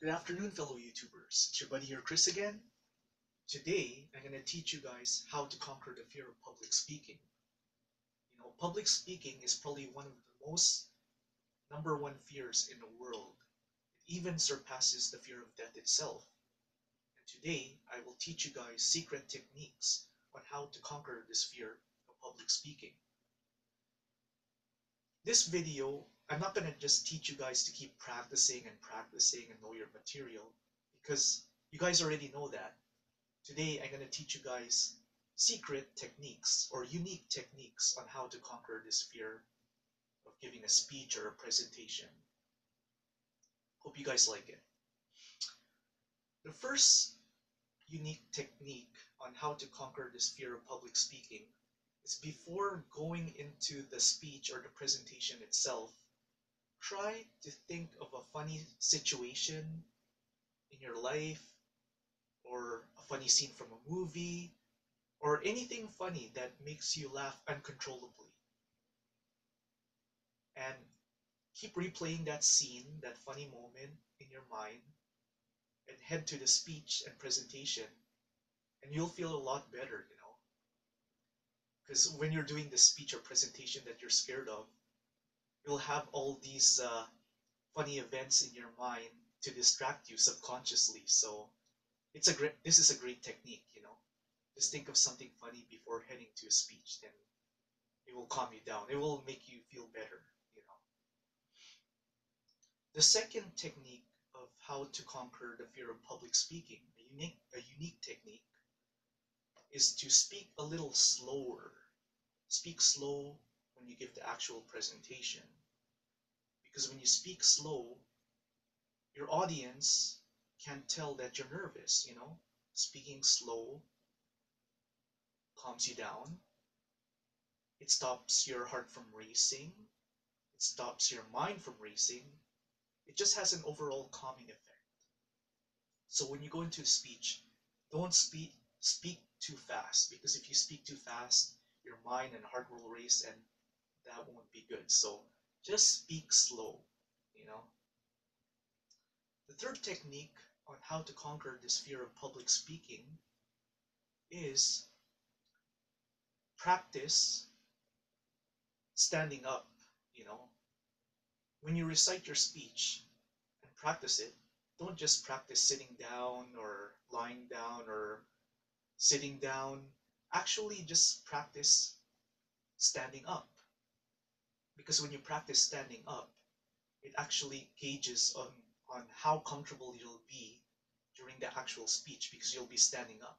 Good afternoon, fellow YouTubers. It's your buddy here, Chris, again. Today, I'm going to teach you guys how to conquer the fear of public speaking. Public speaking is probably one of the most number one fears in the world. It even surpasses the fear of death itself. And today, I will teach you guys secret techniques on how to conquer this fear of public speaking. This video, I'm not going to just teach you guys to keep practicing and know your material, because you guys already know that. Today, I'm going to teach you guys secret techniques or unique techniques on how to conquer this fear of giving a speech or a presentation. Hope you guys like it. The first unique technique on how to conquer this fear of public speaking is, before going into the speech or the presentation itself, try to think of a funny situation in your life, or a funny scene from a movie, or anything funny that makes you laugh uncontrollably. And keep replaying that scene, that funny moment in your mind, and head to the speech and presentation, and you'll feel a lot better, Because when you're doing the speech or presentation that you're scared of, you'll have all these funny events in your mind to distract you subconsciously. So this is a great technique. Just think of something funny before heading to a speech, then it will calm you down. It will make you feel better. The second technique of how to conquer the fear of public speaking, a unique technique, is to speak a little slower. Speak slow when you give the actual presentation. Because when you speak slow, your audience can tell that you're nervous. Speaking slow calms you down. It stops your heart from racing. It stops your mind from racing. It just has an overall calming effect. So when you go into a speech, don't speak too fast, because if you speak too fast, your mind and heart will race, and that won't be good. So just speak slow, you know. The third technique on how to conquer this fear of public speaking is practice standing up, you know. When you recite your speech and practice it, don't just practice sitting down or lying down or sitting down. Actually, just practice standing up. Because when you practice standing up, it actually gauges on how comfortable you'll be during the actual speech, because you'll be standing up.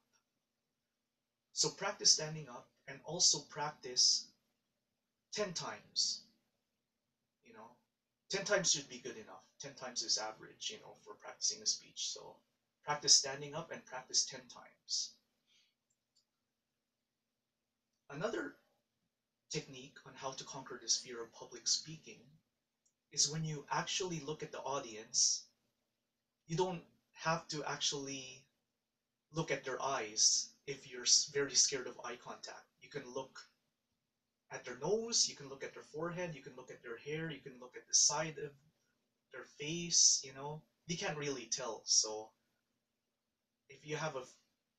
So practice standing up, and also practice 10 times. You know, 10 times should be good enough. 10 times is average, for practicing a speech. So practice standing up and practice 10 times. Another technique on how to conquer this fear of public speaking is, when you actually look at the audience, you don't have to actually look at their eyes if you're very scared of eye contact. You can look at their nose, you can look at their forehead, you can look at their hair, you can look at the side of their face. They can't really tell. So if you have a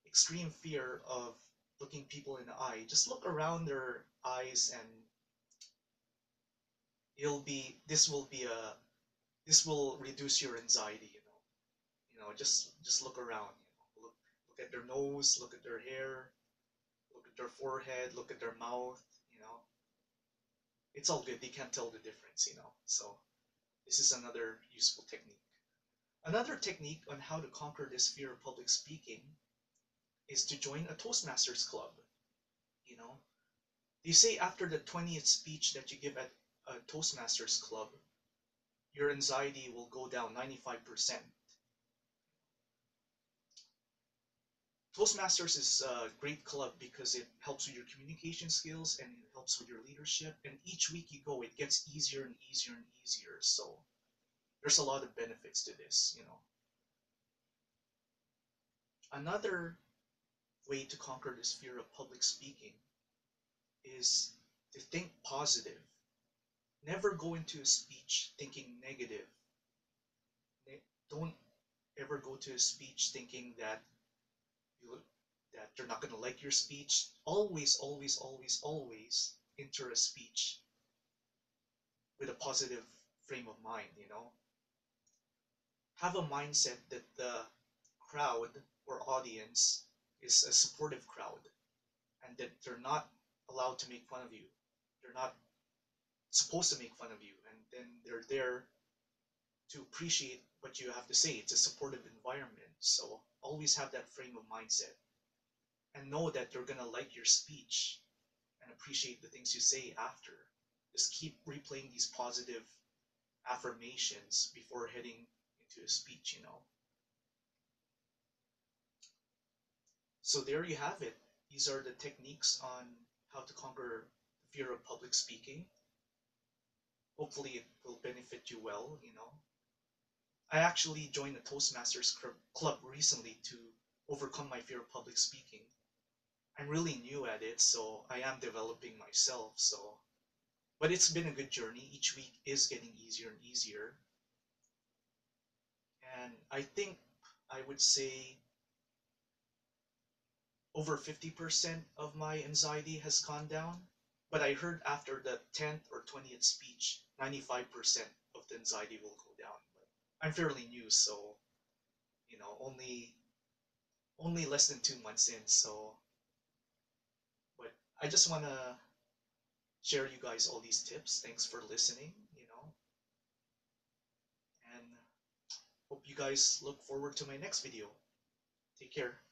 extreme fear of looking people in the eye, just look around their eyes, and this will reduce your anxiety. Just look around. Look at their nose, look at their hair, look at their forehead, look at their mouth. It's all good. They can't tell the difference. So this is another useful technique. Another technique on how to conquer this fear of public speaking is to join a Toastmasters club. You know, they say after the 20th speech that you give at a Toastmasters club, your anxiety will go down 95%. Toastmasters is a great club because it helps with your communication skills and it helps with your leadership. And each week you go, it gets easier and easier and easier. So there's a lot of benefits to this. Another way to conquer this fear of public speaking is to think positive. Never go into a speech thinking negative. Don't never go to a speech thinking that you that you're not gonna like your speech. Always, always, always, always enter a speech with a positive frame of mind, you know. Have a mindset that the crowd or audience is a supportive crowd and that they're not allowed to make fun of you. They're not supposed to make fun of you, and then they're there to appreciate what you have to say. It's a supportive environment. So always have that frame of mindset and know that they're gonna like your speech and appreciate the things you say after. Just keep replaying these positive affirmations before heading into a speech, you know. So there you have it. These are the techniques on how to conquer the fear of public speaking. Hopefully it will benefit you well, you know. I actually joined the Toastmasters club recently to overcome my fear of public speaking. I'm really new at it, so I am developing myself, so but it's been a good journey. Each week is getting easier and easier. And I think I would say over 50% of my anxiety has gone down. But I heard after the 10th or 20th speech, 95% of the anxiety will go down. But I'm fairly new, so you know, only less than 2 months in. So, but I just wanna share you guys all these tips. Thanks for listening, you know, and hope you guys look forward to my next video. Take care.